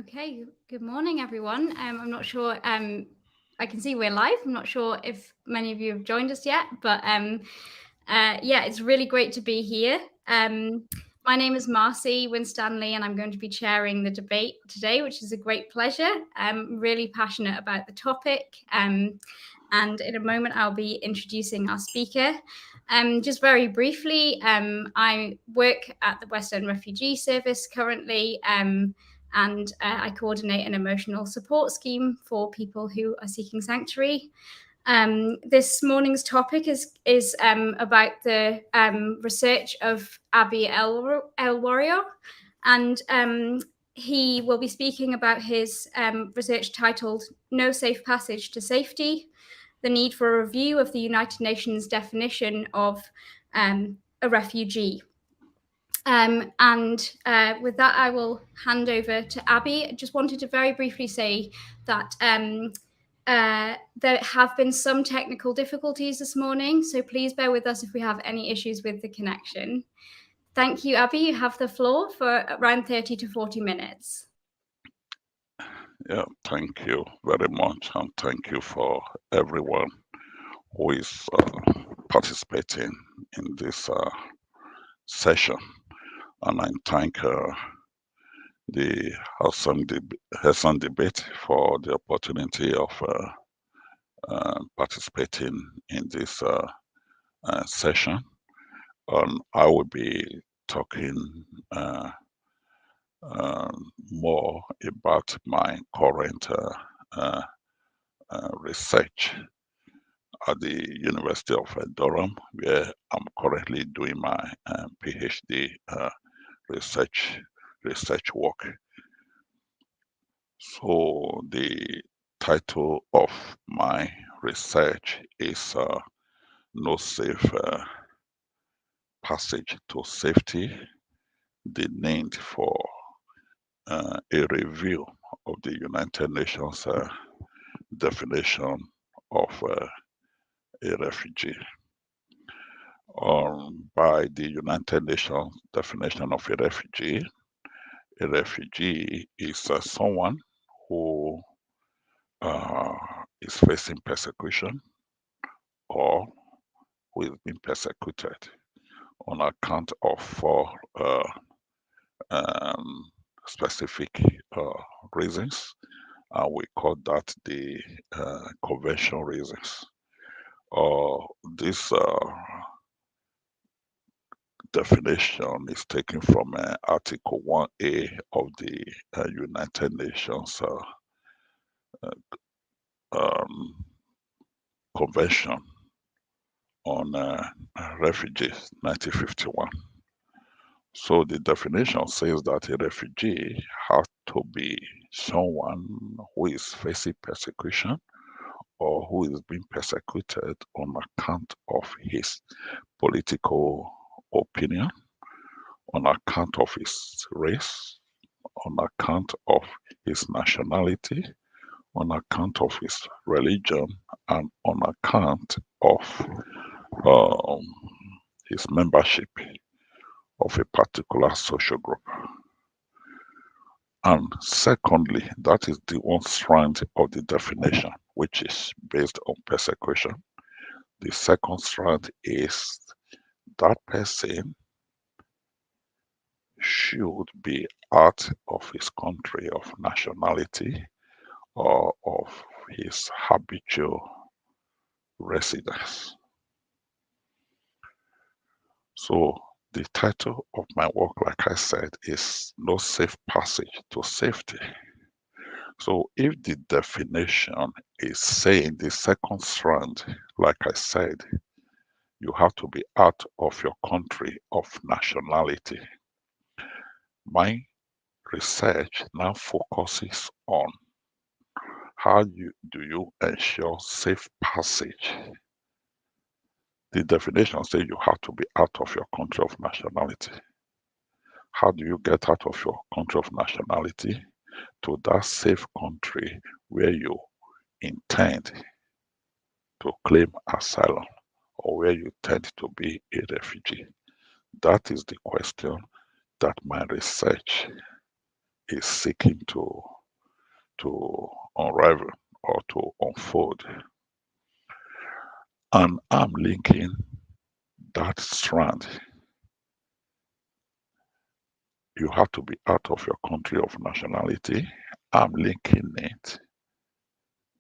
Okay, good morning, everyone. I'm not sure, I can see we're live. I'm not sure if many of you have joined us yet, but yeah, it's really great to be here. My name is Marcy Winstanley, and I'm going to be chairing the debate today, which is a great pleasure. I'm really passionate about the topic, and in a moment I'll be introducing our speaker. Just very briefly, I work at the West End Refugee Service currently, and I coordinate an emotional support scheme for people who are seeking sanctuary. This morning's topic is about the research of Eliuorior, and he will be speaking about his research titled "No Safe Passage to Safety: The Need for a Review of the United Nations Definition of a Refugee." With that, I will hand over to Abby. I just wanted to very briefly say that there have been some technical difficulties this morning, so please bear with us if we have any issues with the connection. Thank you, Abby. You have the floor for around 30 to 40 minutes. Yeah, thank you very much, and thank you for everyone who is participating in this session. And I thank the Hexham debate for the opportunity of participating in this session. I will be talking more about my current research at the University of Durham, where I'm currently doing my PhD research work. So the title of my research is "No Safe Passage to Safety: The Need for a Review of the United Nations definition of a refugee." By the United Nations definition of a refugee is someone who is facing persecution or who is being persecuted on account of four specific reasons. We call that the convention reasons. This definition is taken from Article 1A of the United Nations Convention on Refugees, 1951. So the definition says that a refugee has to be someone who is facing persecution or who is being persecuted on account of his political opinion, on account of his race, on account of his nationality, on account of his religion, and on account of his membership of a particular social group. And secondly, that is the one strand of the definition, which is based on persecution. The second strand is that person should be out of his country of nationality or of his habitual residence. So the title of my work, like I said, is "No Safe Passage to Safety." So if the definition is saying the second strand, like I said, you have to be out of your country of nationality. My research now focuses on how do you ensure safe passage. The definition says you have to be out of your country of nationality. How do you get out of your country of nationality to that safe country where you intend to claim asylum or where you tend to be a refugee? That is the question that my research is seeking to to unravel or to unfold. And I'm linking that strand. You have to be out of your country of nationality. I'm linking it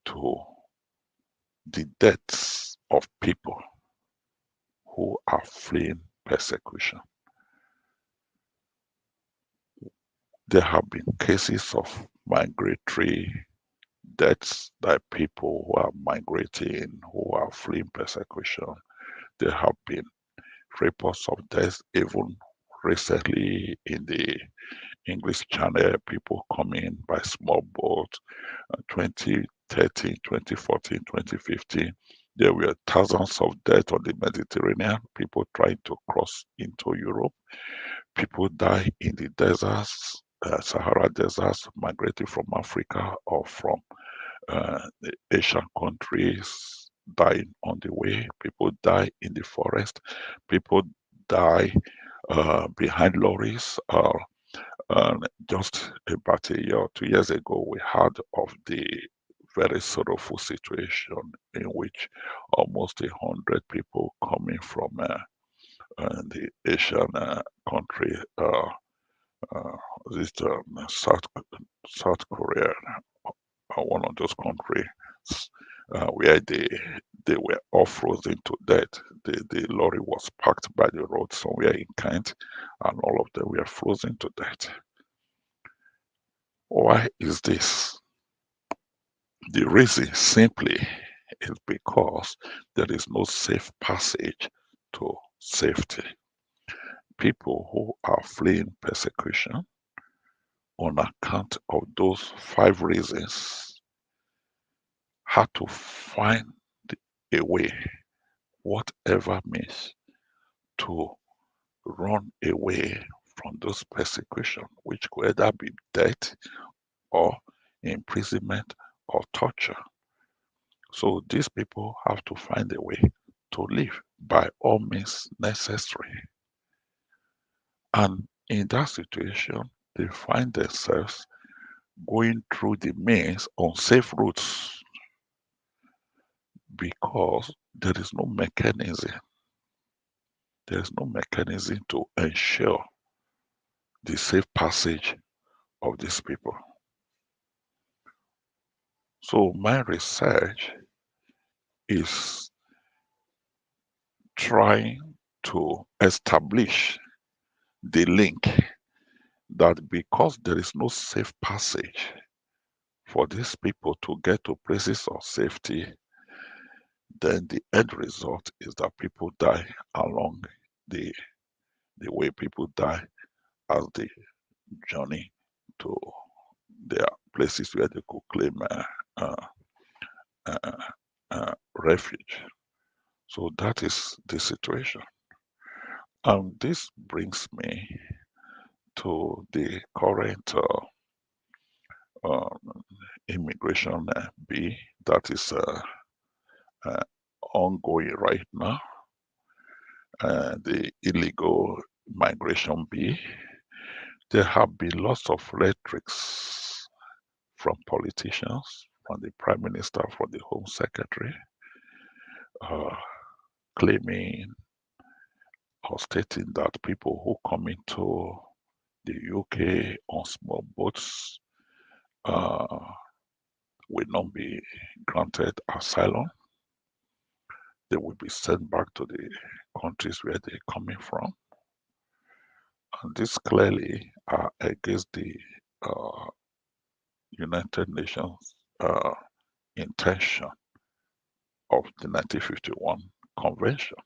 to the deaths of people who are fleeing persecution. There have been cases of migratory deaths, that people who are migrating, who are fleeing persecution. There have been reports of deaths even recently in the English Channel, people coming by small boat, 2013, 2014, 2015. There were thousands of deaths on the Mediterranean, people trying to cross into Europe. People die in the deserts, Sahara deserts, migrating from Africa or from the Asian countries, dying on the way. People die in the forest. People die behind lorries. Just about a year or 2 years ago, we heard of the very sorrowful situation in which almost 100 people coming from the Asian country, this South Korea, one of those countries where they were all frozen to death. The lorry was parked by the road somewhere in Kent, and all of them were frozen to death. Why is this? The reason simply is because there is no safe passage to safety. People who are fleeing persecution on account of those 5 reasons had to find a way, whatever means, to run away from those persecution, which could either be death or imprisonment or torture. So these people have to find a way to live by all means necessary. And in that situation, they find themselves going through the maze unsafe routes because there is no mechanism. There is no mechanism to ensure the safe passage of these people. So my research is trying to establish the link that because there is no safe passage for these people to get to places of safety, then the end result is that people die along the way. People die as they journey to their places where they could claim uh, uh, refuge. So that is the situation. And this brings me to the current immigration bill that is uh, ongoing right now, the illegal migration bill. There have been lots of rhetorics from politicians, from the Prime Minister, from the Home Secretary, uh, claiming or stating that people who come into the UK on small boats will not be granted asylum. They will be sent back to the countries where they're coming from. And this clearly are against the uh, United Nations intention of the 1951 convention.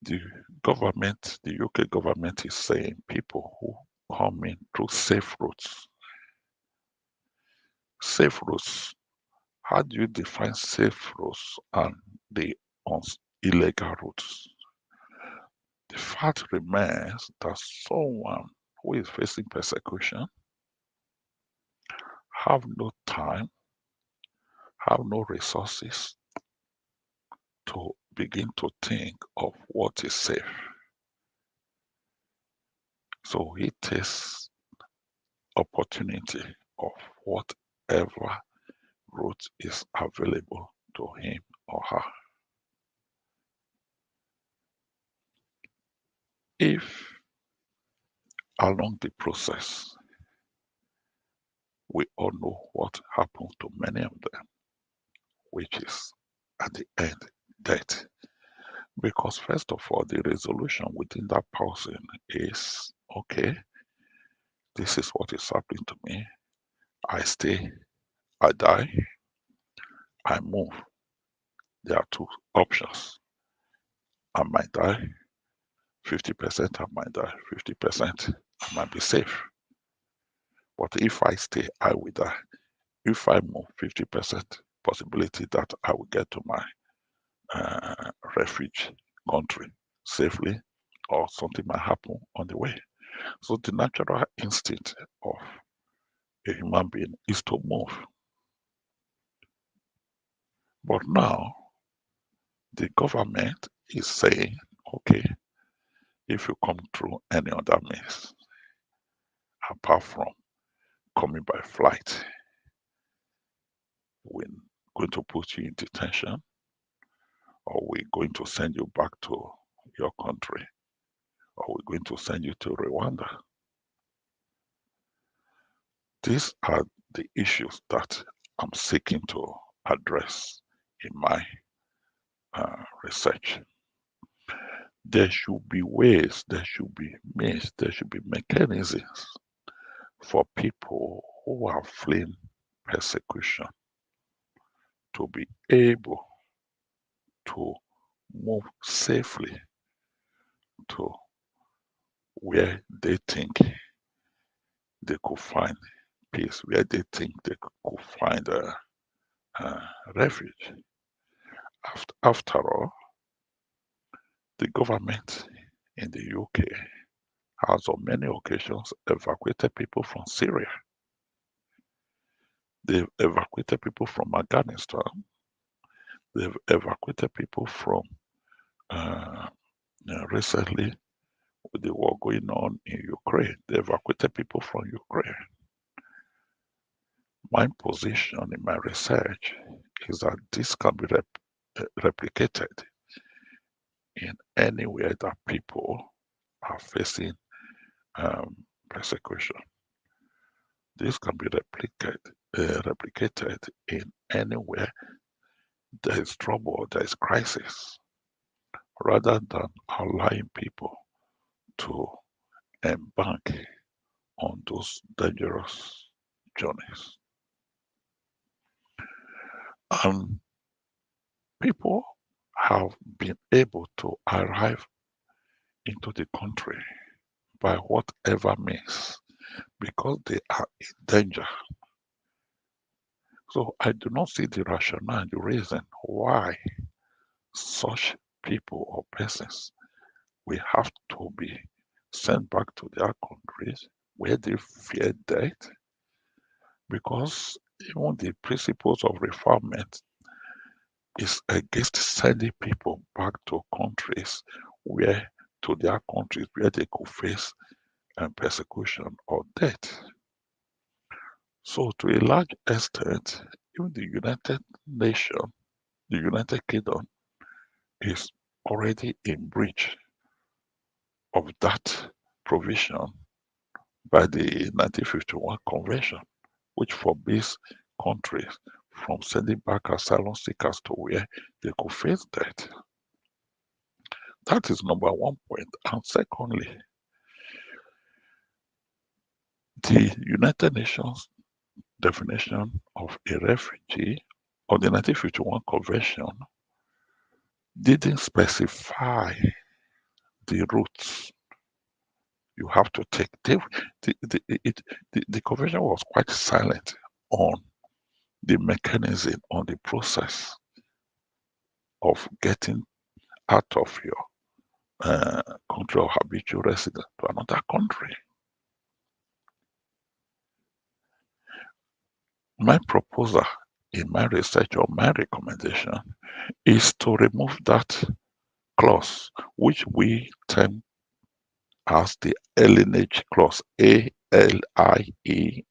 The government, the UK government is saying people who come in through safe routes. Safe routes. How do you define safe routes and the illegal routes? The fact remains that someone who is facing persecution have no time, have no resources to begin to think of what is safe. So he takes opportunity of whatever route is available to him or her. If along the process, we all know what happened to many of them, which is at the end, death. Because first of all, the resolution within that person is, okay, this is what is happening to me. I stay, I die, I move. There are two options. I might die, 50% I might die, 50% I might be safe. But if I stay, I will die. If I move, 50% possibility that I will get to my refuge country safely, or something might happen on the way. So the natural instinct of a human being is to move. But now the government is saying, okay, if you come through any other means apart from coming by flight, we're going to put you in detention, or we're going to send you back to your country, or we're going to send you to Rwanda. These are the issues that I'm seeking to address in my research. There should be ways, there should be means, there should be mechanisms for people who are fleeing persecution to be able to move safely to where they think they could find peace, where they think they could find a refuge. After all, the government in the UK has on many occasions evacuated people from Syria. They've evacuated people from Afghanistan. They've evacuated people from recently with the war going on in Ukraine. They evacuated people from Ukraine. My position in my research is that this can be replicated in anywhere that people are facing persecution. This can be replicated in anywhere there is trouble, there is crisis, rather than allowing people to embark on those dangerous journeys. And people have been able to arrive into the country by whatever means because they are in danger. So I do not see the rationale and the reason why such people or persons will have to be sent back to their countries where they fear death, because even the principles of refoulement is against sending people back to countries where they could face persecution or death. So to a large extent, even the United Kingdom is already in breach of that provision by the 1951 Convention, which forbids countries from sending back asylum seekers to where they could face death. That is number one point. And secondly, the United Nations definition of a refugee or the 1951 Convention didn't specify the routes you have to take. The convention was quite silent on the mechanism, on the process of getting out of your country of habitual residence to another country. My proposal in my research or my recommendation is to remove that clause, which we term as the alienage clause, ALIENAGE Lienage,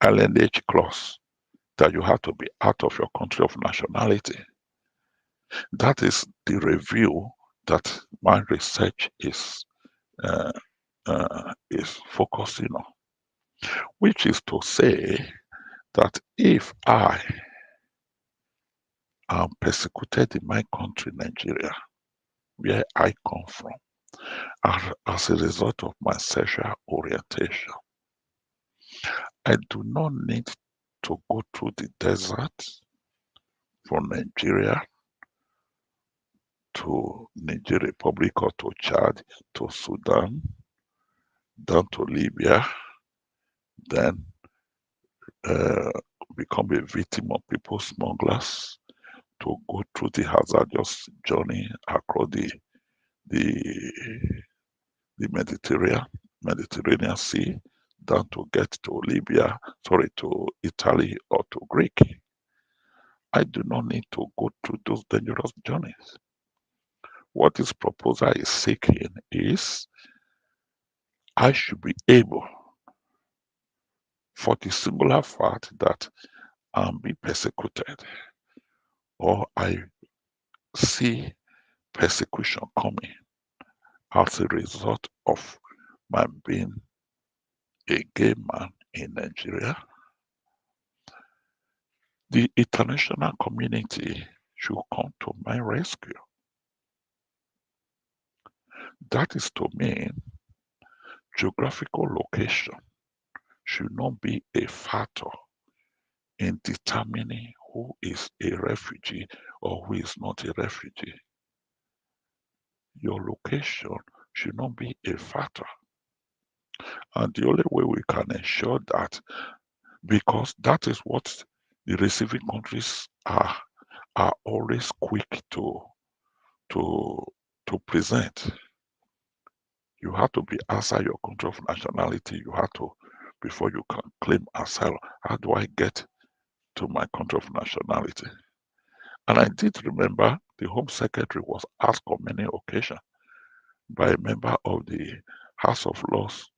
alienage clause, that you have to be out of your country of nationality. That is the review that my research is focusing on, which is to say that if I am persecuted in my country, Nigeria, where I come from, as a result of my sexual orientation, I do not need to go through the desert from Nigeria to Niger Republic or to Chad, to Sudan, down to Libya, then uh, become a victim of people smugglers, to go through the hazardous journey across the Mediterranean Sea, down to get to to Italy or to Greek. I do not need to go through those dangerous journeys. What this proposal is seeking is I should be able, for the singular fact that I'm being persecuted, or I see persecution coming as a result of my being a gay man in Nigeria, the international community should come to my rescue. That is to mean geographical location should not be a factor in determining who is a refugee or who is not a refugee. Your location should not be a factor. And the only way we can ensure that, because that is what the receiving countries are always quick to to present. You have to be outside your country of nationality. You have to, before you can claim asylum. How do I get to my country of nationality? And I did remember the Home Secretary was asked on many occasions by a member of the House of Laws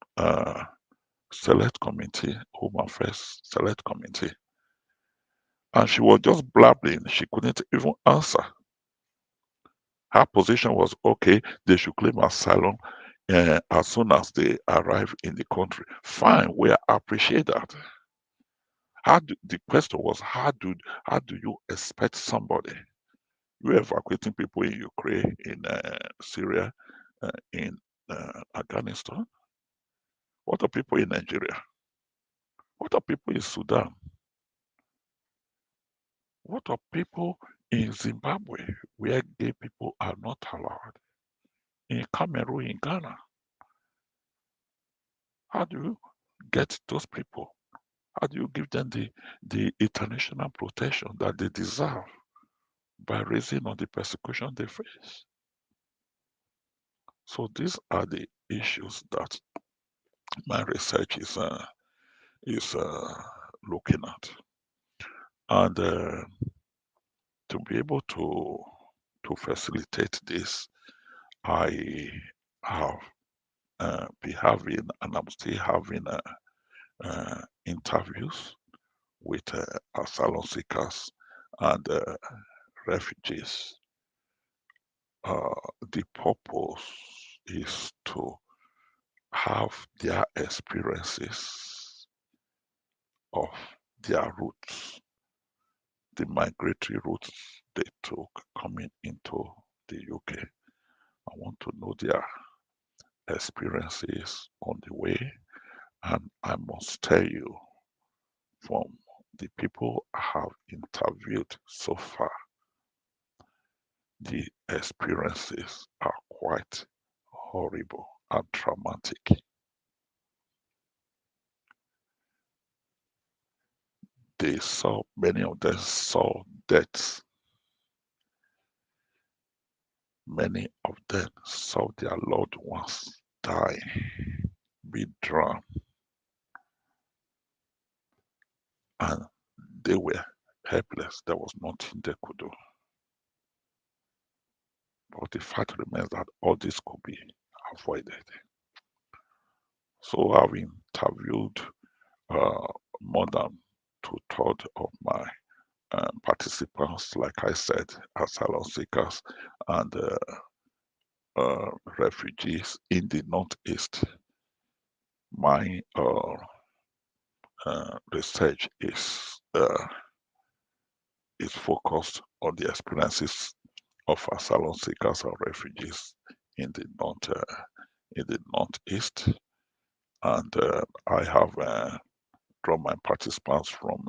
Select Committee, Home Affairs Select Committee, and she was just blabbing. She couldn't even answer. Her position was okay, they should claim asylum as soon as they arrive in the country. Fine, we appreciate that. The question was, how do you expect somebody, you evacuating people in Ukraine, in Syria, in Afghanistan? What are people in Nigeria? What are people in Sudan? What are people in Zimbabwe, where gay people are not allowed? In Cameroon, in Ghana? How do you get those people? How do you give them the international protection that they deserve by raising on the persecution they face? So these are the issues that my research is looking at, and to be able to facilitate this, I have been having, and I'm still having interviews with asylum seekers and refugees. The purpose is to have their experiences of their roots, the migratory routes they took coming into the UK. I want to know their experiences on the way, and I must tell you, from the people I have interviewed so far, the experiences are quite horrible and traumatic. Many of them saw deaths. Many of them saw their loved ones die, be drowned, and they were helpless. There was nothing they could do. But the fact remains that all this could be avoided. So I've interviewed more than two-thirds of my participants, like I said, asylum seekers and refugees in the Northeast. My research is focused on the experiences of asylum seekers and refugees in the Northeast, and I have drawn my participants from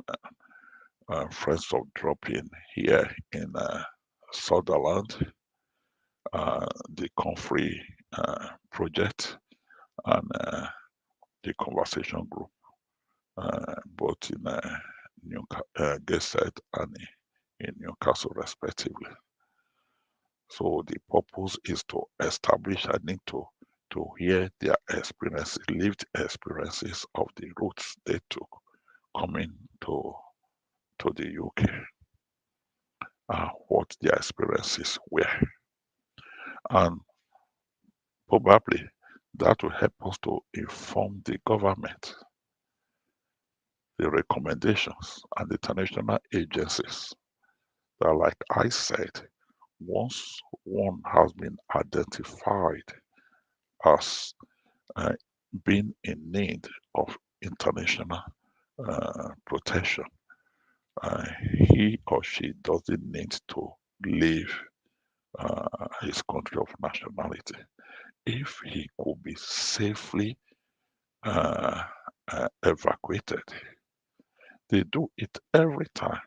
Friends of Dropping here in Sutherland, the Comfrey project, and the conversation group, both in Gateshead and in Newcastle, respectively. So the purpose is to establish a need to hear their experiences, lived experiences of the routes they took coming to the UK, what their experiences were. And probably that will help us to inform the government, the recommendations, and the international agencies that, like I said, once one has been identified as being in need of international protection, he or she doesn't need to leave his country of nationality. If he could be safely evacuated, they do it every time.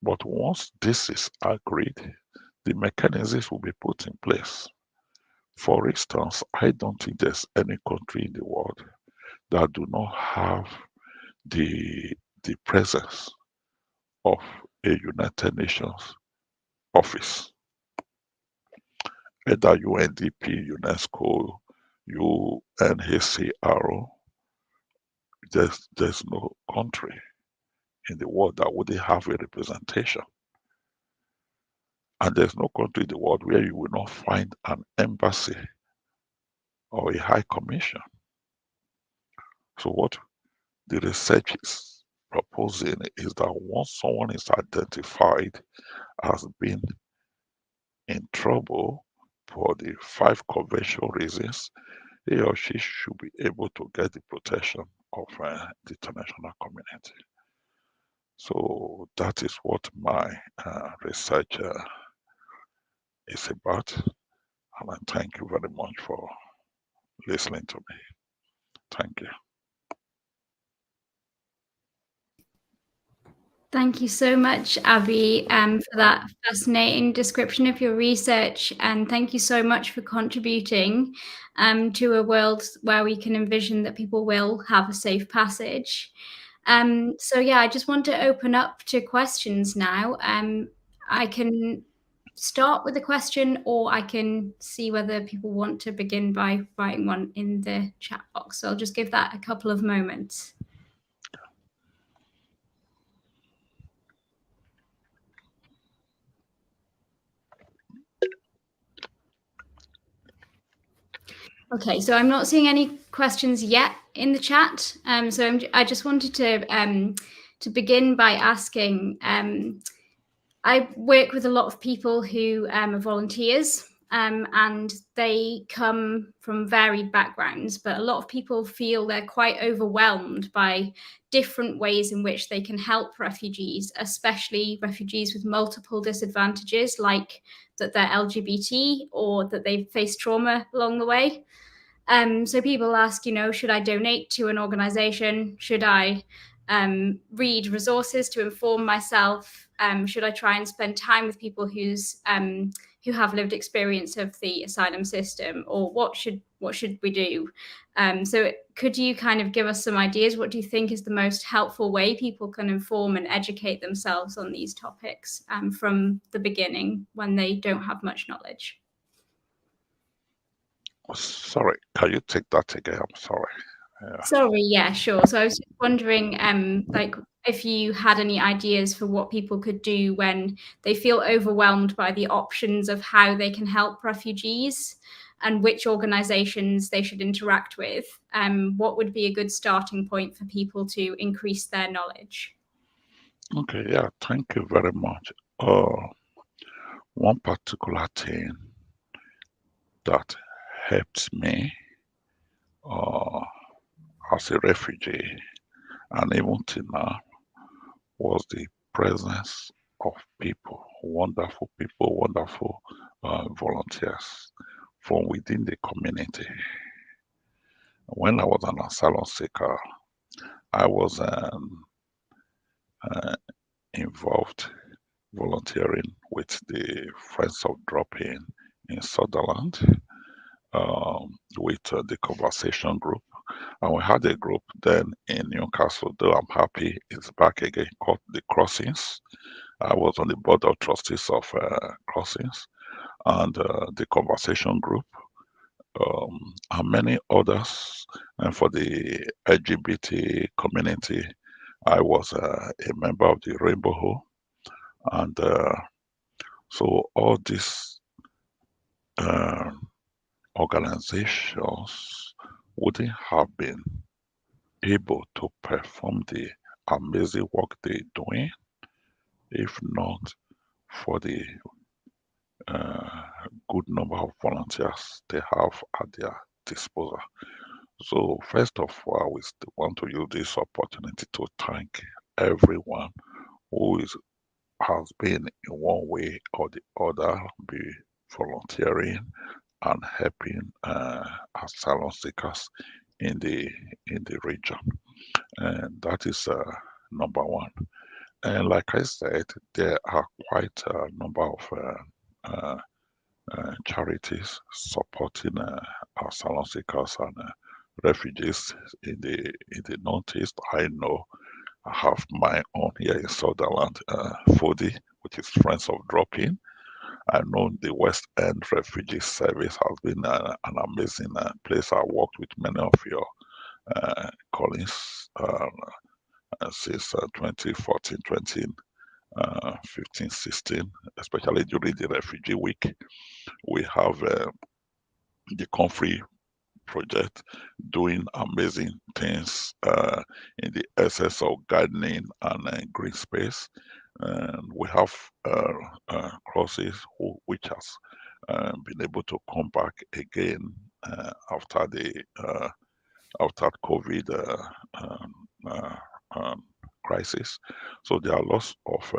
But once this is agreed, the mechanisms will be put in place. For instance, I don't think there's any country in the world that do not have the presence of a United Nations office, either UNDP, UNESCO, UNHCR. There's no country in the world that wouldn't have a representation. And there's no country in the world where you will not find an embassy or a high commission. So what the research is proposing is that once someone is identified as being in trouble for the 5 conventional reasons, he or she should be able to get the protection of the international community. So that is what my research is about. And I thank you very much for listening to me. Thank you. Thank you so much, Abby, for that fascinating description of your research. And thank you so much for contributing to a world where we can envision that people will have a safe passage. So yeah, I just want to open up to questions now. I can start with a question, or I can see whether people want to begin by writing one in the chat box. So I'll just give that a couple of moments. Okay, so I'm not seeing any questions yet in the chat. I just wanted to begin by asking. I work with a lot of people who are volunteers, and they come from varied backgrounds, but a lot of people feel they're quite overwhelmed by different ways in which they can help refugees, especially refugees with multiple disadvantages, like that they're LGBT or that they've faced trauma along the way. So people ask, should I donate to an organization? Should I read resources to inform myself? Should I try and spend time with people who have lived experience of the asylum system, or what should we do? So could you kind of give us some ideas? What do you think is the most helpful way people can inform and educate themselves on these topics from the beginning when they don't have much knowledge? Sorry, can you take that again? I'm sorry. Sorry, yeah, sure. So I was just wondering, like, if you had any ideas for what people could do when they feel overwhelmed by the options of how they can help refugees. and which organizations they should interact with, what would be a good starting point for people to increase their knowledge? Okay, yeah, thank you very much. One particular thing that helped me as a refugee and even till now was the presence of wonderful volunteers from within the community. When I was an asylum seeker, I was involved volunteering with the Friends of Drop-In in Sutherland with the conversation group. And we had a group then in Newcastle, though I'm happy it's back again, called the Crossings. I was on the board of trustees of Crossings and the conversation group, and many others. And for the LGBT community, I was a member of the Rainbow Hole. And so all these organizations wouldn't have been able to perform the amazing work they're doing if not for the good number of volunteers they have at their disposal. So first of all, we want to use this opportunity to thank everyone who has been in one way or the other, be volunteering and helping asylum seekers in the region, and that is number one. And like I said, there are quite a number of uh, charities supporting asylum seekers and refugees in the northeast. I know I have my own here in Sutherland, FODI, which is Friends of Drop-In. I know the West End Refugee Service has been an amazing place. I worked with many of your colleagues since 2014, 2015, 16, especially during the Refugee Week. We have the Comfrey project doing amazing things in the essence of gardening and green space. And we have crosses which has been able to come back again after the after COVID crisis. So there are lots of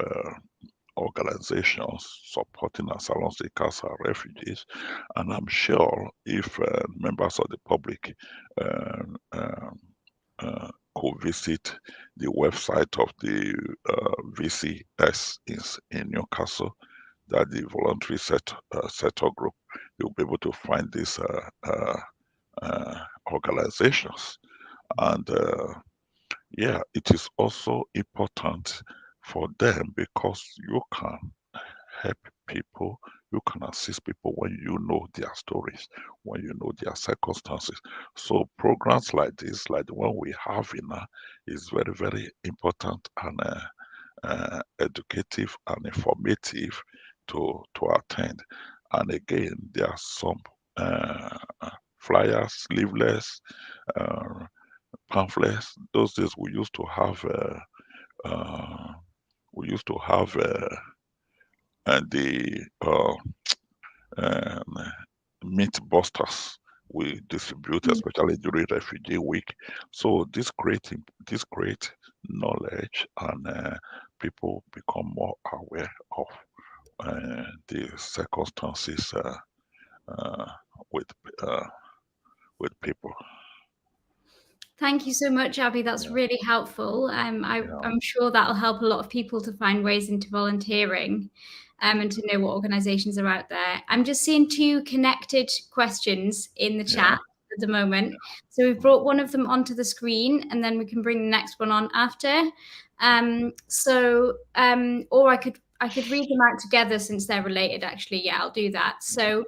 organizations supporting asylum seekers and refugees, and I'm sure if members of the public could visit the website of the VCS in Newcastle, that the voluntary sector group, you'll be able to find these organizations. And yeah, it is also important for them because you can help people, you can assist people when you know their stories, when you know their circumstances. So programs like this, like the one we have in is very, very important and educative and informative to attend. And again, there are some flyers, leaflets, pamphlets. Those days we used to have and the um, meat busters we distribute, especially during Refugee Week. So this great knowledge and people become more aware of the circumstances with with people. Thank you so much, Abby. That's Yeah, really helpful. yeah, I'm sure that'll help a lot of people to find ways into volunteering and to know what organisations are out there. I'm just seeing two connected questions in the yeah. chat at the moment. So we've brought one of them onto the screen and then we can bring the next one on after. Or I could read them out together since they're related, actually. Yeah, I'll do that. So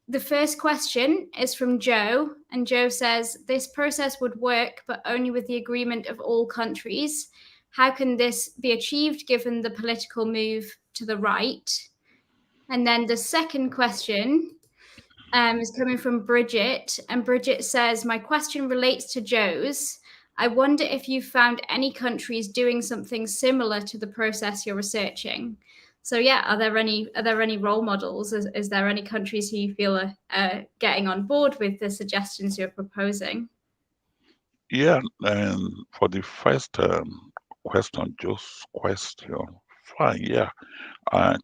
the first question is from Joe, and Joe says, this process would work, but only with the agreement of all countries. How can this be achieved given the political move to the right? And then the second question is coming from Bridget, and Bridget says, my question relates to Joe's. I wonder if you've found any countries doing something similar to the process you're researching. So yeah, are there any role models? Is there any countries who you feel are getting on board with the suggestions you're proposing? Yeah, and for the first question, Joe's question, fine, yeah.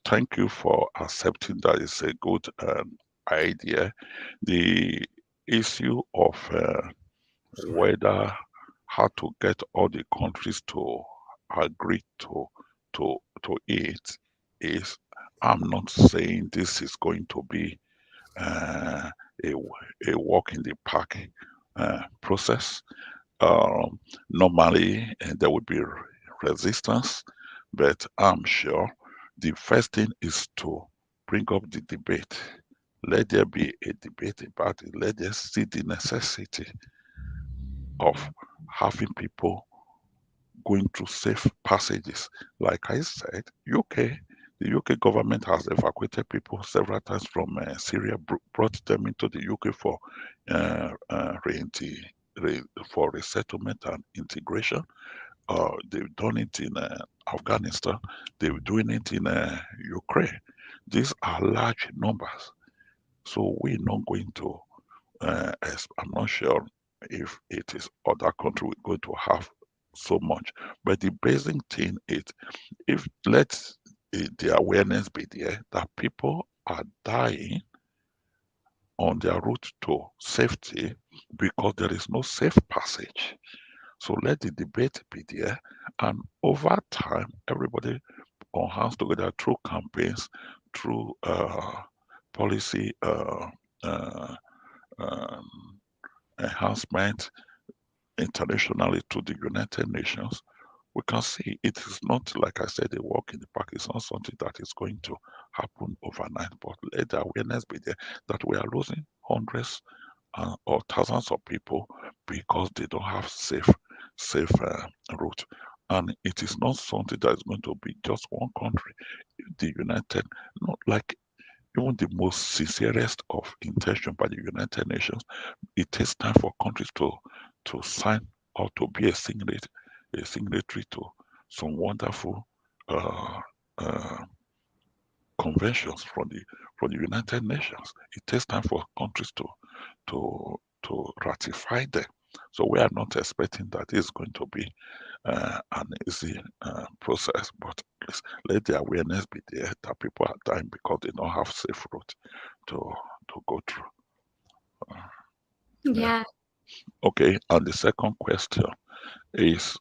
Thank you for accepting that it's a good idea. The issue of whether how to get all the countries to agree to it is, I'm not saying this is going to be uh, a walk in the park process. Normally, there would be resistance, but I'm sure the first thing is to bring up the debate. Let there be a debate about it. Let us see the necessity of having people going through safe passages. Like I said, the UK government has evacuated people several times from Syria, brought them into the UK for uh, uh, for resettlement and integration. They've done it in Afghanistan. They're doing it in Ukraine. These are large numbers. So we're not going to, I'm not sure if it is other country we're going to have so much. But the basic thing is, if let's the awareness be there that people are dying on their route to safety because there is no safe passage. So let the debate be there, and over time, everybody on hands together through campaigns, through policy uh, um, enhancement internationally to the United Nations. We can see it is not, like I said, a walk in the park. It's not something that is going to happen overnight, but let the awareness be there that we are losing hundreds or thousands of people because they don't have safe route. And it is not something that is going to be just one country. The United, not like even the most sincerest of intention by the United Nations, it takes time for countries to sign or to be a signatory to some wonderful uh, uh, conventions from the United Nations. It takes time for countries to ratify them. So we are not expecting that it's going to be an easy process, but please let the awareness be there that people are dying because they don't have safe route to go through. Yeah. Okay, and the second question is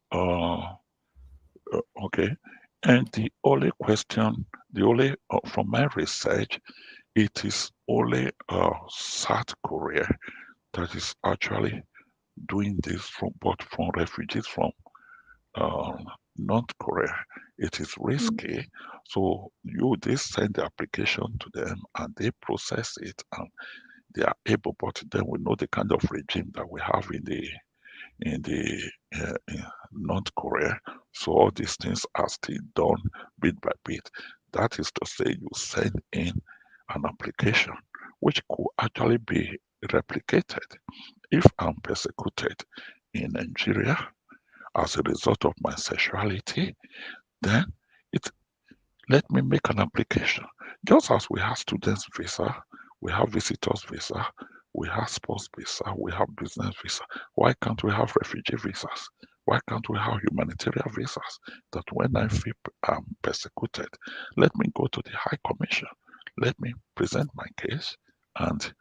okay, and the only question, the only from my research, it is only South Korea that is actually doing this but from refugees from um, North Korea. It is risky, so they send the application to them and they process it and they are able. But then we know the kind of regime that we have in North Korea. So all these things are still done bit by bit. That is to say, you send in an application which could actually be replicated. If I'm persecuted in Nigeria as a result of my sexuality, then it let me make an application. Just as we have students visa, we have visitors visa, we have sports visa, we have business visa. Why can't we have refugee visas? Why can't we have humanitarian visas? That when I feel I'm persecuted, let me go to the High Commission. Let me present my case and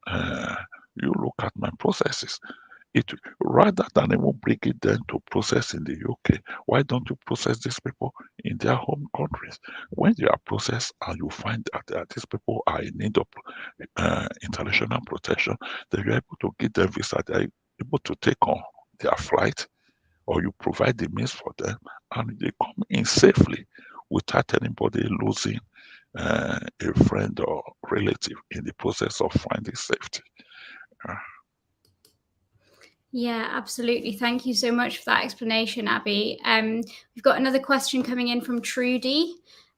uh, you look at my processes. It rather than even bring it then to process in the UK, why don't you process these people in their home countries? When you are processed and you find that these people are in need of international protection, then you're able to give them visa. They're able to take on their flight, or you provide the means for them, and they come in safely without anybody losing a friend or relative in the process of finding safety. Uh, Yeah, absolutely. Thank you so much for that explanation, Abby. We've got another question coming in from Trudy.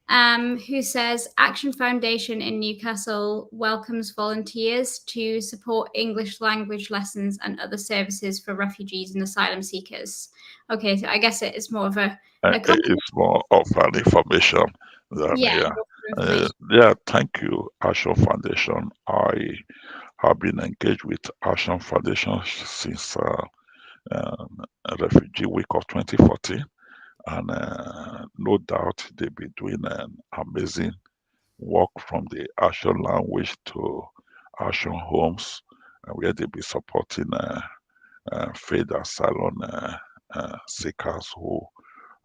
who says Action Foundation in Newcastle welcomes volunteers to support English language lessons and other services for refugees and asylum seekers. Okay, so I guess it is more of a It's more of an information than, thank you, Action Foundation. I have been engaged with Action Foundation since Refugee Week of 2014, and no doubt they'll be doing an amazing work from the Action language to Action homes, where they'll be supporting faith asylum seekers who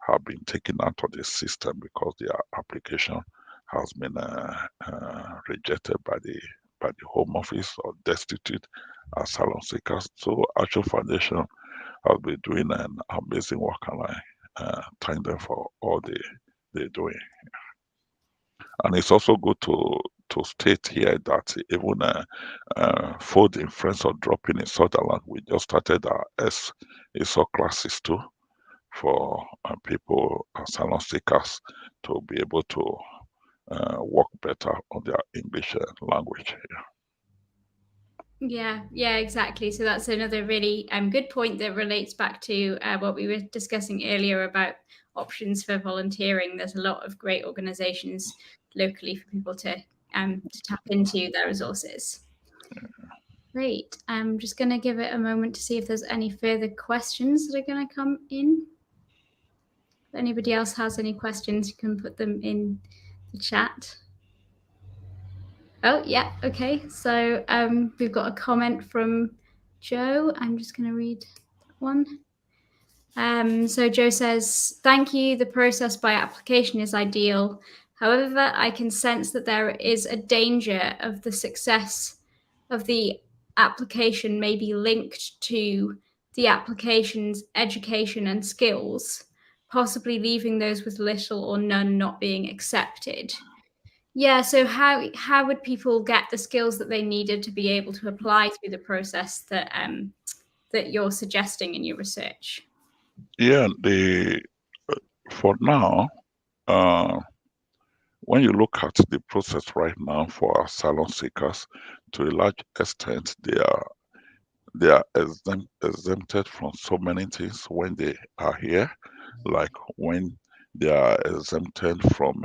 have been taken out of the system because their application has been rejected by the Home Office, or destitute asylum seekers. So Action Foundation has been doing an amazing work, and I thank them for all they're doing. And it's also good to state here that even folding, friends, or dropping in Sutherland, we just started our ESOL classes too, for people, asylum seekers, to be able to work better on their English language. Yeah, exactly. So that's another really good point that relates back to what we were discussing earlier about options for volunteering. There's a lot of great organisations locally for people to tap into their resources. Great. I'm just going to give it a moment to see if there's any further questions that are going to come in. If anybody else has any questions, you can put them in the chat. Oh, yeah. Okay. So we've got a comment from Joe. I'm just going to read that one. So Joe says, thank you. The process by application is ideal. However, I can sense that there is a danger of the success of the application may be linked to the application's education and skills, possibly leaving those with little or none not being accepted. Yeah, so how would people get the skills that they needed to be able to apply through the process that that you're suggesting in your research? Yeah, for now, when you look at the process right now for asylum seekers, to a large extent, they are exempted from so many things when they are here, like when they are exempted from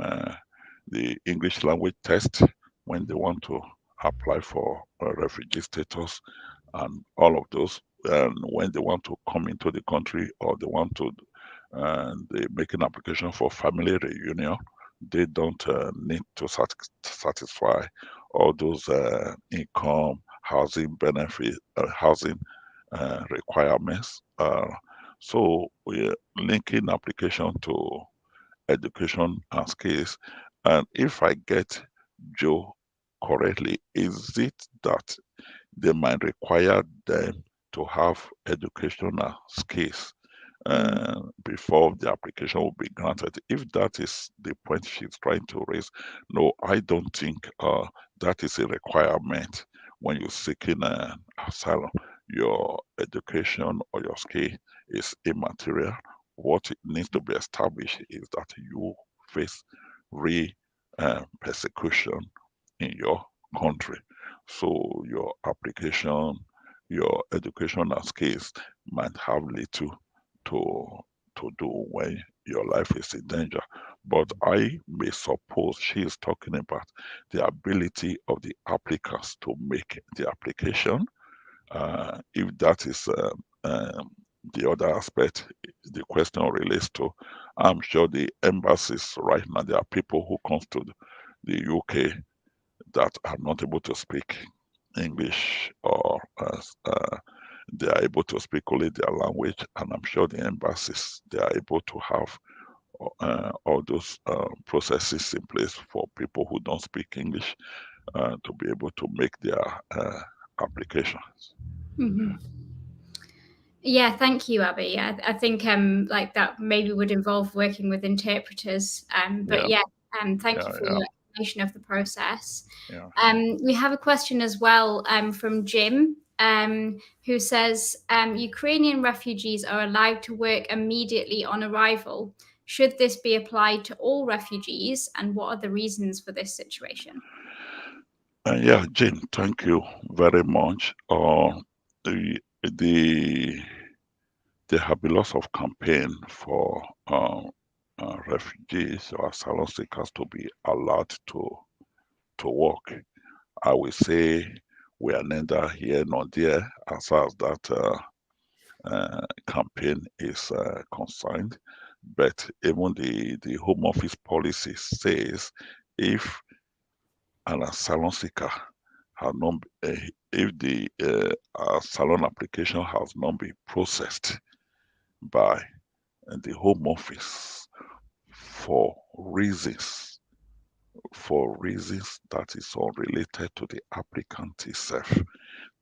the English language test when they want to apply for refugee status and all of those, and when they want to come into the country, or they want to they make an application for family reunion, they don't need to satisfy all those income, housing benefit, housing requirements. So we're linking application to education and skills. And if I get Joe correctly, is it that they might require them to have educational skills before the application will be granted? If that is the point she's trying to raise, no, I don't think that is a requirement when you're seeking asylum. Your education or your skill is immaterial. What it needs to be established is that you face real persecution in your country. So your application, your educational skills might have little to do when your life is in danger. But I may suppose she is talking about the ability of the applicants to make the application. If that is the other aspect the question relates to, I'm sure the embassies right now, there are people who come to the UK that are not able to speak English, or they are able to speak only their language, and I'm sure the embassies, they are able to have all those processes in place for people who don't speak English to be able to make their applications. Yeah, thank you, Abby. I think like that maybe would involve working with interpreters. But thank you for your explanation of the process. We have a question as well from Jim, who says Ukrainian refugees are allowed to work immediately on arrival. Should this be applied to all refugees, and what are the reasons for this situation? Yeah, Jane, thank you very much. The, the there have been lots of campaign for refugees or asylum seekers to be allowed to work. I will say we are neither here nor there as far as that campaign is concerned. But even the Home Office policy says if an asylum seeker has not, if the asylum application has not been processed by the Home Office for reasons that is unrelated to the applicant itself,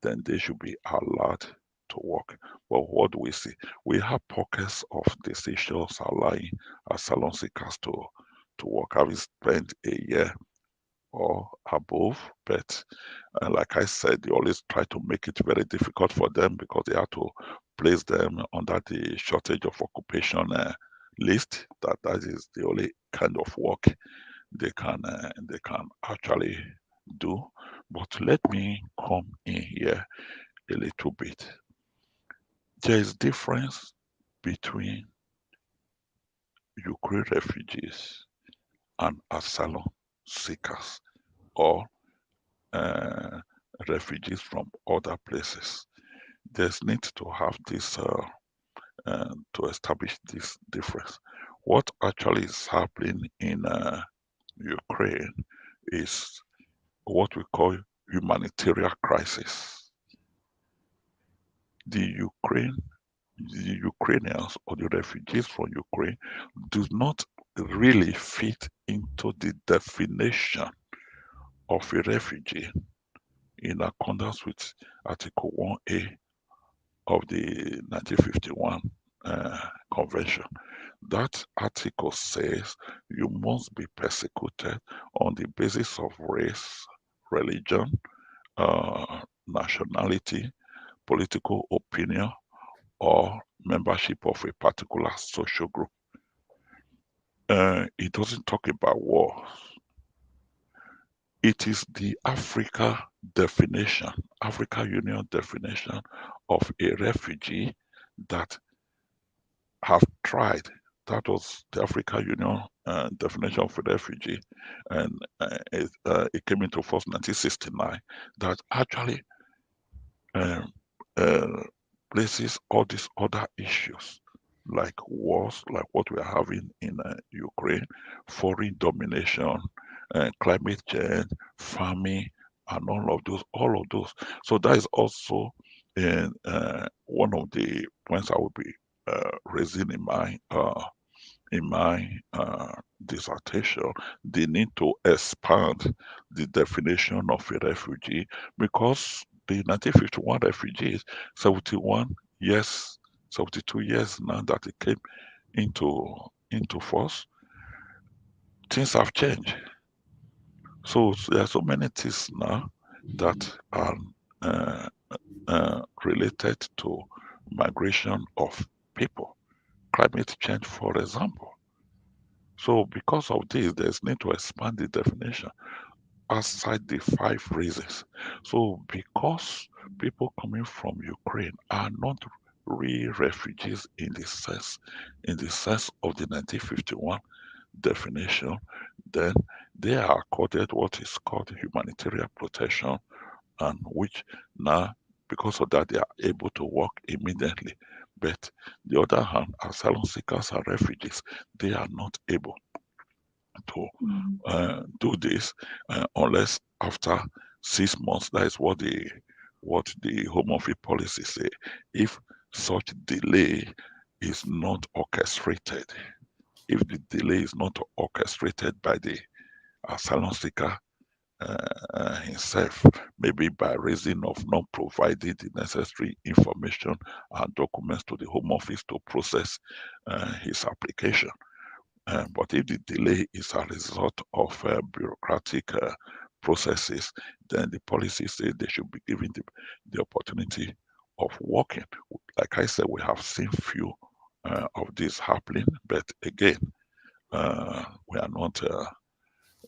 then they should be allowed to work. But what do we see? We have pockets of decisions allowing asylum seekers to work, having spent a year or above. But like I said, they always try to make it very difficult for them because they have to place them under the shortage of occupation list. That is the only kind of work they can actually do. But let me come in here a little bit. There is difference between Ukraine refugees and asylum seekers or uh, refugees from other places. There's need to have this to establish this difference. What actually is happening in Ukraine is what we call humanitarian crisis. The Ukraine, the Ukrainians or the refugees from Ukraine do not really fit into the definition of a refugee in accordance with Article 1A of the 1951 Convention. That article says you must be persecuted on the basis of race, religion, nationality, political opinion, or membership of a particular social group. It doesn't talk about wars. It is the Africa Union definition of a refugee that have tried. That was the Africa Union definition of a refugee, and it came into force in 1969. That actually um, uh, places all these other issues like wars, like what we are having in Ukraine, foreign domination, climate change, farming, and all of those. So that is also one of the points I will be raising in my dissertation. They need to expand the definition of a refugee because the 1951 refugees, 71 years, 72 years now that it came into force, things have changed. So there are so many things now that are uh, related to migration of people, climate change, for example. So because of this, there's need to expand the definition outside the 5 reasons. So because people coming from Ukraine are not real refugees in the sense of the 1951 definition, then they are accorded what is called humanitarian protection, and which now because of that they are able to work immediately. But the other hand, asylum seekers and refugees, they are not able to do this unless after 6 months. That is what the Home Office policy say. If such delay is not orchestrated, if the delay is not orchestrated by the asylum seeker himself, maybe by reason of not providing the necessary information and documents to the Home Office to process his application. But if the delay is a result of bureaucratic processes, then the policy says they should be given the opportunity of working. Like I said, we have seen few of this happening. But again, we are not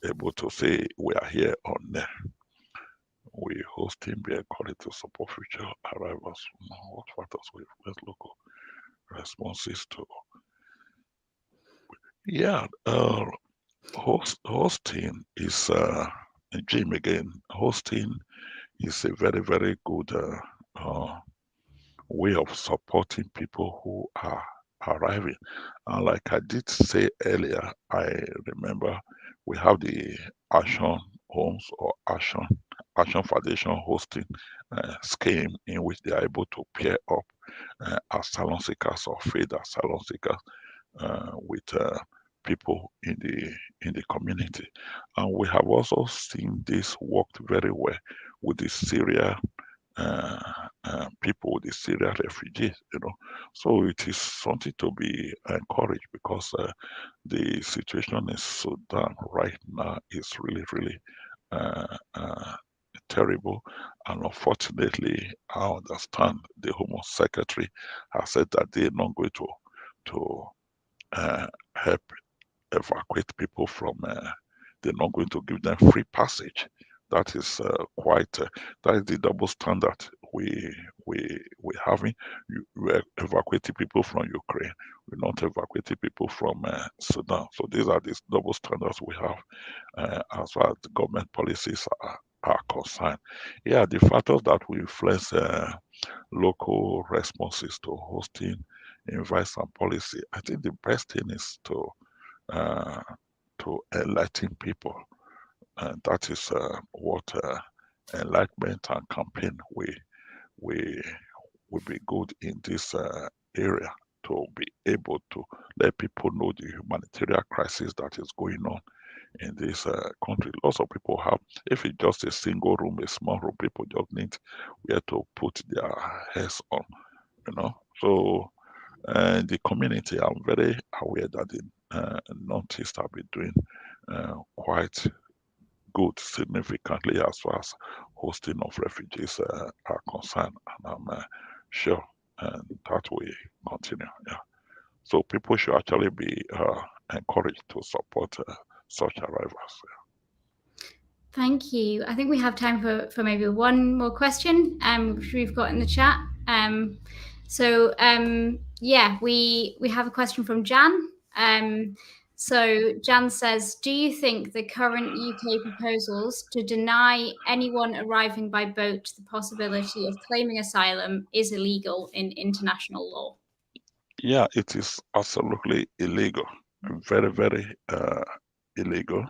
able to say we are here or there. We hosting be encouraged to support future arrivals. What factors we influence local responses to? Yeah, hosting is Jim again. Hosting is a very, very good way of supporting people who are arriving. And like I did say earlier, I remember we have the Action Homes or Action Foundation hosting scheme in which they are able to pair up asylum seekers or failed asylum seekers with people in the community. And we have also seen this worked very well with the uh, people with the Syrian refugees, you know. So it is something to be encouraged because the situation in Sudan right now is really, really uh, uh, terrible. And unfortunately, I understand the Home Secretary has said that they're not going to help evacuate people from. They're not going to give them free passage. That is quite. That is the double standard we having. We're evacuating people from Ukraine. We're not evacuating people from Sudan. So these are the double standards we have as far as the government policies are concerned. Yeah, the factors that will influence local responses to hosting, advice, and policy. I think the best thing is uh, to enlighten people. And that is what enlightenment and campaign we will be good in this area to be able to let people know the humanitarian crisis that is going on in this country. Lots of people have, if it's just a single room, a small room, people just need where to put their heads on, you know. So the community, I'm very aware that the Northeast have been doing quite good significantly as far as hosting of refugees are concerned, and I'm sure that will continue. Yeah. So people should actually be encouraged to support such arrivals. Thank you. I think we have time for maybe one more question, which we've got in the chat. Yeah, we have a question from Jan. So Jan says, do you think the current UK proposals to deny anyone arriving by boat the possibility of claiming asylum is illegal in international law? Yeah, it is absolutely illegal, very, very illegal.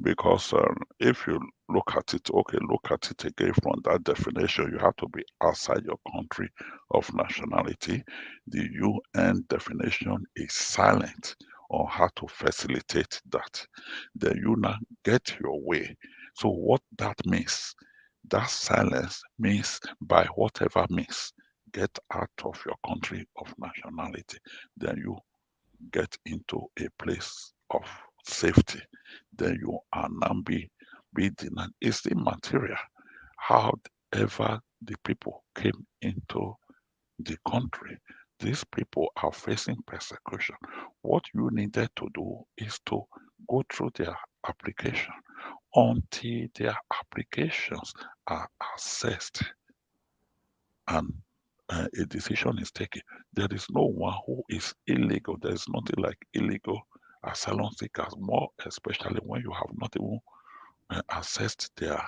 Because if you look at it, okay, look at it again from that definition, you have to be outside your country of nationality. The UN definition is silent on how to facilitate that. Then you now get your way. So what that means, that silence means by whatever means, get out of your country of nationality. Then you get into a place of safety, then you are now be denied. It's immaterial. However, the people came into the country, these people are facing persecution. What you needed to do is to go through their application until their applications are assessed and a decision is taken. There is no one who is illegal. There is nothing like illegal asylum seekers, more especially when you have not even assessed their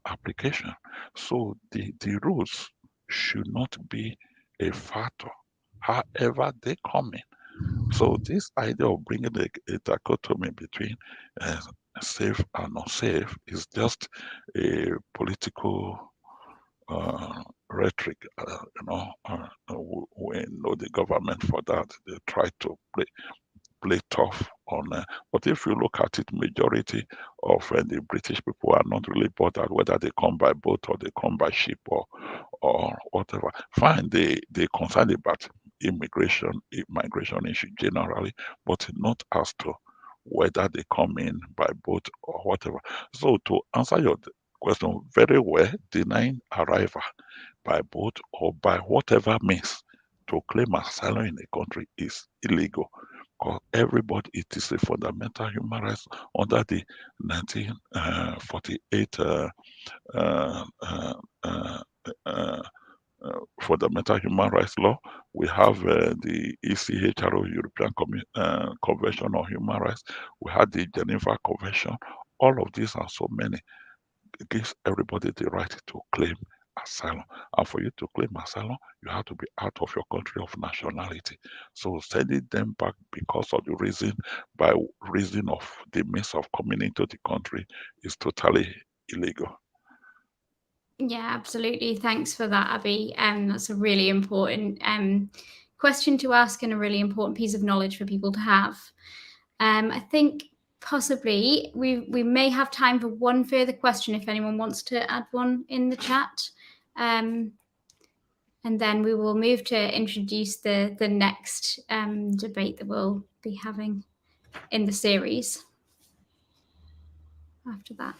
application. So the rules should not be a factor, however they come in. So this idea of bringing a dichotomy between uh, safe and unsafe is just a political rhetoric. We know the government for that. They try to play tough on. But if you look at it, majority of the British people are not really bothered whether they come by boat or they come by ship or whatever. Fine, they concerned about migration issue generally, but not as to whether they come in by boat or whatever. So to answer your question very well, denying arrival by boat or by whatever means to claim asylum in a country is illegal. Because everybody, it is a fundamental human right under the 1948 fundamental human rights law. We have the ECHRO, European Convention on Human Rights. We had the Geneva Convention. All of these and so many gives everybody the right to claim asylum. And for you to claim asylum, you have to be out of your country of nationality. So sending them back because of the reason, by reason of the means of coming into the country, is totally illegal. Yeah, absolutely. Thanks for that, Abby. That's a really important question to ask and a really important piece of knowledge for people to have. I think possibly we may have time for one further question if anyone wants to add one in the chat. And then we will move to introduce the next debate that we'll be having in the series after that.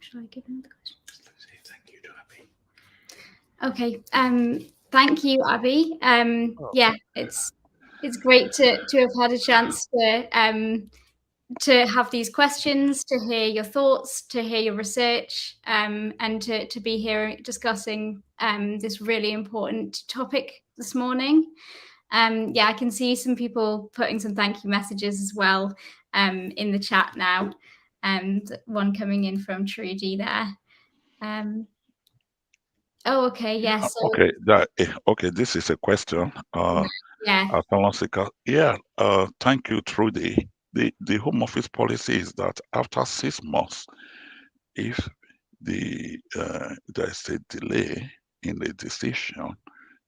Shall I give him the question? Thank you to Abby. Okay. Thank you, Abby. Yeah, it's great to have had a chance to have these questions, to hear your thoughts, to hear your research, and to be here discussing this really important topic this morning. Yeah, I can see some people putting some thank you messages as well in the chat now, and one coming in from Trudy there. Oh, okay, yes. Yeah, okay, this is a question. Yeah. Asylum seeker. Yeah, thank you, Trudy. The Home Office policy is that after 6 months, if there's a delay in the decision,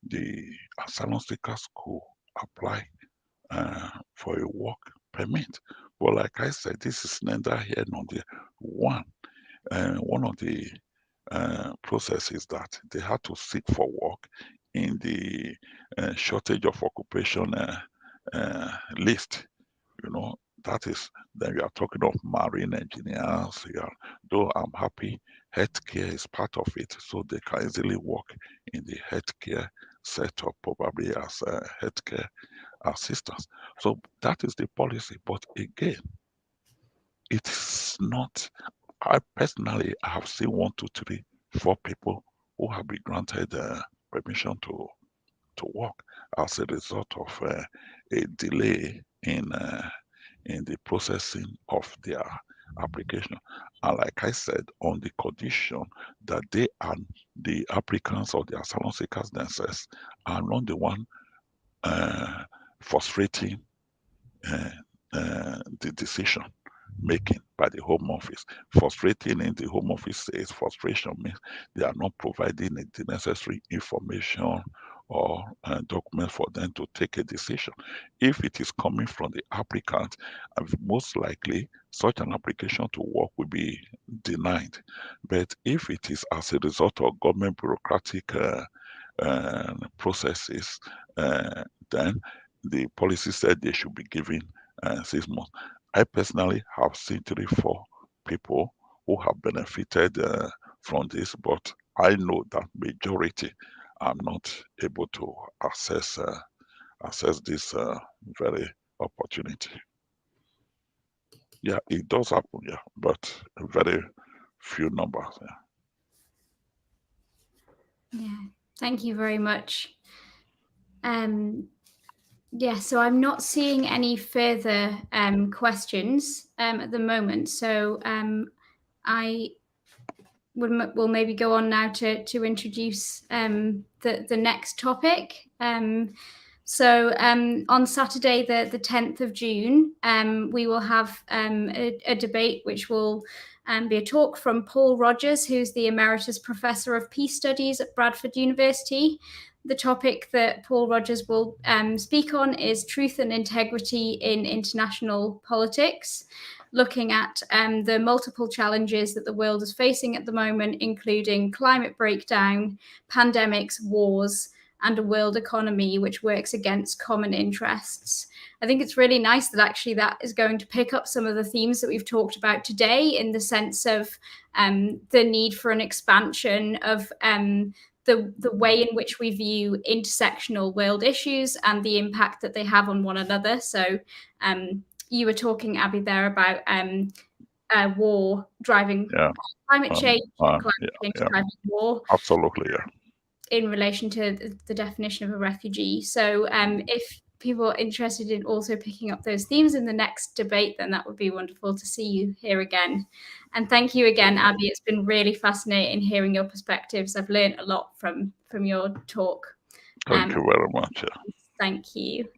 the asylum seekers could apply for a work permit. But like I said, this is neither here nor there. One of the processes that they had to seek for work in the shortage of occupation list. You know, that is, then we are talking of marine engineers. Though I'm happy, healthcare is part of it, so they can easily work in the healthcare setup, probably as healthcare assistants. So that is the policy. But again, it's not. I personally have seen 1, 2, 3, 4 people who have been granted permission to work as a result of a delay in the processing of their application. And like I said, on the condition that they and the applicants or the asylum seekers themselves are not the one frustrating the decision making by the Home Office. Frustrating in the Home Office says frustration means they are not providing the necessary information or documents for them to take a decision. If it is coming from the applicant, most likely such an application to work will be denied. But if it is as a result of government bureaucratic processes, then the policy said they should be given 6 months. I personally have seen 3, 4 people who have benefited from this, but I know that majority are not able to access this very opportunity. Yeah, it does happen, yeah, but very few numbers. Yeah, thank you very much. Yeah, so I'm not seeing any further questions at the moment. So I will maybe go on now to introduce the next topic. So on Saturday, the 10th of June, we will have a debate which will be a talk from Paul Rogers, who's the Emeritus Professor of Peace Studies at Bradford University. The topic that Paul Rogers will speak on is truth and integrity in international politics. looking at the multiple challenges that the world is facing at the moment, including climate breakdown, pandemics, wars, and a world economy which works against common interests. I think it's really nice that actually that is going to pick up some of the themes that we've talked about today, in the sense of the need for an expansion of the way in which we view intersectional world issues and the impact that they have on one another. So you were talking, Abby, there about war driving climate change, driving war. Absolutely, yeah. In relation to the definition of a refugee. So if people are interested in also picking up those themes in the next debate, then that would be wonderful to see you here again. And thank you again, Abby. It's been really fascinating hearing your perspectives. I've learned a lot from your talk. Thank you very much. Yeah. Thank you.